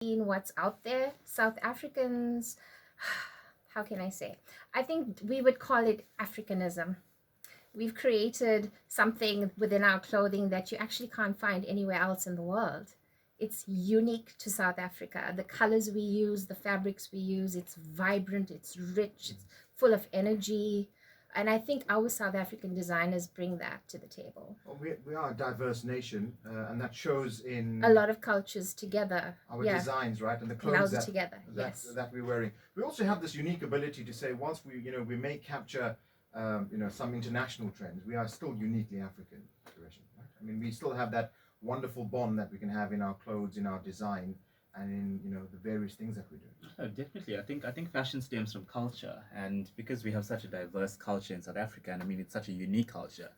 seen what's out there. South Africans, how can I say? I think we would call it Africanism. We've created something within our clothing that you actually can't find anywhere else in the world. It's unique to South Africa. The colors we use, the fabrics we use, it's vibrant, it's rich, it's full of energy. And I think our South African designers bring that to the table. Well, we are a diverse nation, and that shows in a lot of cultures together. our Yeah, designs, right, and the allows clothes it that, together. that Yes. that we're wearing. We also have this unique ability to say, once we may capture, some international trends, we are still uniquely African. Kireshen, right? I mean, we still have that wonderful bond that we can have in our clothes, in our design, and in the various things that we do. Oh, definitely. I think fashion stems from culture, and because we have such a diverse culture in South Africa, and I mean it's such a unique culture,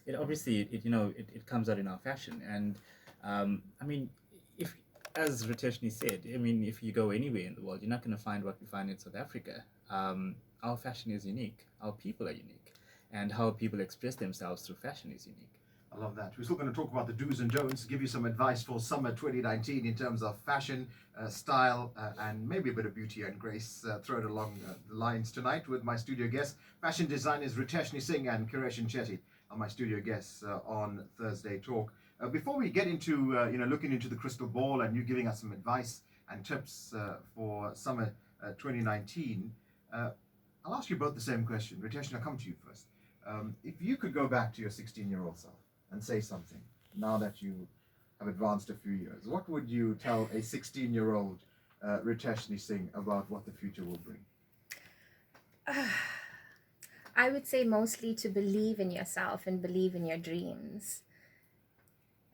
it obviously it comes out in our fashion, and I mean if as Riteshni said, I mean if you go anywhere in the world, you're not going to find what we find in South Africa. Our fashion is unique. Our people are unique, and how people express themselves through fashion is unique. I love that. We're still going to talk about the do's and don'ts, give you some advice for summer 2019 in terms of fashion, style, and maybe a bit of beauty and grace thrown along the lines tonight with my studio guests. Fashion designers Riteshni Singh and Kireshen Chetty are my studio guests on Thursday Talk. Before we get into looking into the crystal ball and you giving us some advice and tips for summer 2019, I'll ask you both the same question. Riteshni, I'll come to you first. If you could go back to your 16-year-old self and say something now that you have advanced a few years, what would you tell a 16-year-old Riteshni Singh about what the future will bring? I would say mostly to believe in yourself and believe in your dreams,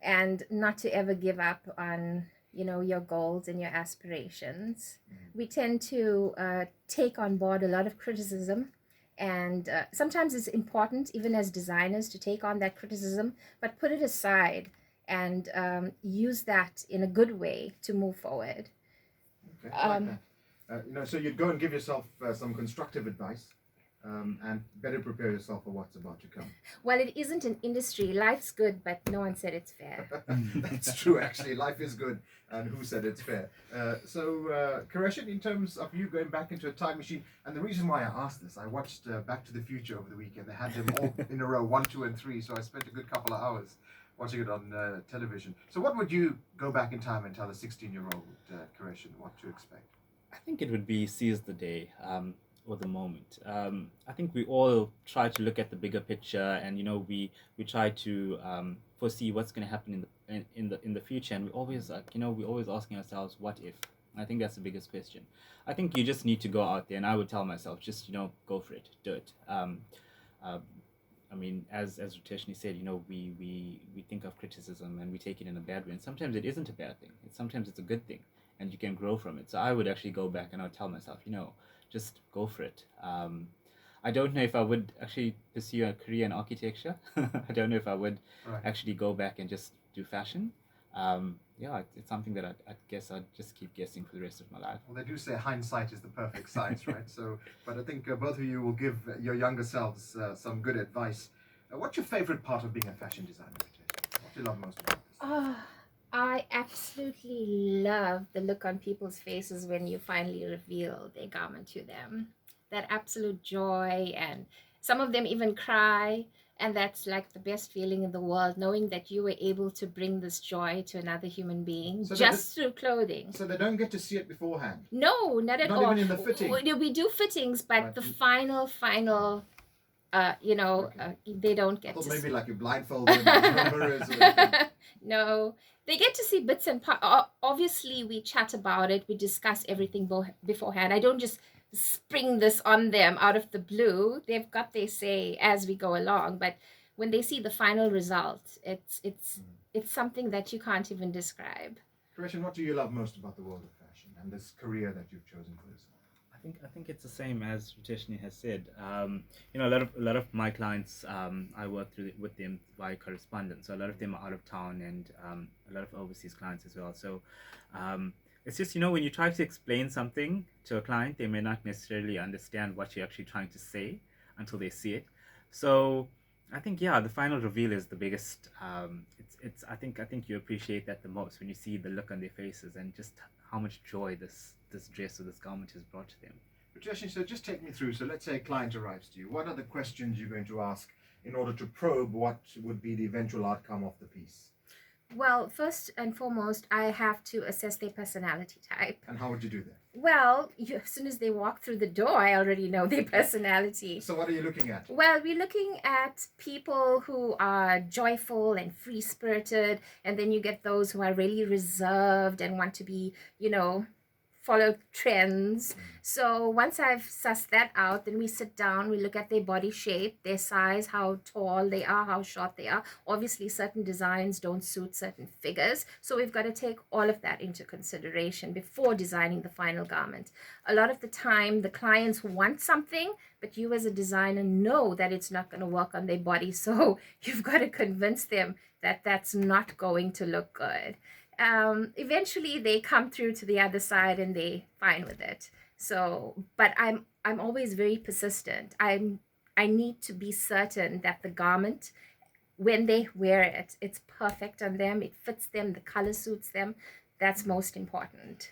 and not to ever give up on your goals and your aspirations. We tend to take on board a lot of criticism, and sometimes it's important, even as designers, to take on that criticism, but put it aside and use that in a good way to move forward. Okay, I like that. So you'd go and give yourself some constructive advice, and better prepare yourself for what's about to come. Well, it isn't an industry. Life's good, but no one said it's fair. That's true, actually. Life is good, and who said it's fair? Kireshen, in terms of you going back into a time machine, and the reason why I asked this, I watched Back to the Future over the weekend. They had them all in a row, 1, 2, and 3, so I spent a good couple of hours watching it on television. So what would you go back in time and tell a 16-year-old Kireshen what to expect? I think it would be seize the day, or the moment. I think we all try to look at the bigger picture, and we try to foresee what's going to happen in the future, and we always we're always asking ourselves, what if? I think that's the biggest question. I think you just need to go out there, and I would tell myself, just go for it, do it. I mean, as Riteshni said, we think of criticism and we take it in a bad way, and sometimes it isn't a bad thing. Sometimes it's a good thing, and you can grow from it. So I would actually go back and I would tell myself, just go for it. I don't know if I would actually pursue a career in architecture. I don't know if I would actually go back and just do fashion. It's something that I guess I'd just keep guessing for the rest of my life. Well, they do say hindsight is the perfect science, right? But I think both of you will give your younger selves some good advice. What's your favorite part of being a fashion designer, Riteshni? What do you love most about this? I absolutely love the look on people's faces when you finally reveal their garment to them. That absolute joy, and some of them even cry. And that's like the best feeling in the world, knowing that you were able to bring this joy to another human being just through clothing. So they don't get to see it beforehand? No, not at all. Not even in the fitting? We do fittings, but the final, they don't get I thought to maybe see. like you blindfolded with mirrors or anything. No, they get to see bits and parts. Obviously, we chat about it. We discuss everything beforehand. I don't just spring this on them out of the blue. They've got their say as we go along. But when they see the final result, it's something that you can't even describe. Kireshen, what do you love most about the world of fashion and this career that you've chosen for yourself? I think it's the same as Riteshni has said. A lot of my clients, I work with them by correspondence. So a lot of them are out of town, and a lot of overseas clients as well. So it's just when you try to explain something to a client, they may not necessarily understand what you're actually trying to say until they see it. So I think, yeah, the final reveal is the biggest. It's I think you appreciate that the most when you see the look on their faces and just how much joy this dress or this garment has brought to them. Riteshni, so just take me through. So let's say a client arrives to you. What are the questions you're going to ask in order to probe what would be the eventual outcome of the piece? Well, first and foremost, I have to assess their personality type. And how would you do that? Well, as soon as they walk through the door, I already know their personality. So what are you looking at? Well, we're looking at people who are joyful and free-spirited, and then you get those who are really reserved and want to be, follow trends. So once I've sussed that out, then we sit down, we look at their body shape, their size, how tall they are, how short they are. Obviously, certain designs don't suit certain figures. So we've got to take all of that into consideration before designing the final garment. A lot of the time, the clients want something, but you as a designer know that it's not going to work on their body. So you've got to convince them that that's not going to look good. Eventually they come through to the other side and they fine with it. So, but I'm always very persistent. I need to be certain that the garment, when they wear it, it's perfect on them, it fits them, the color suits them. That's most important.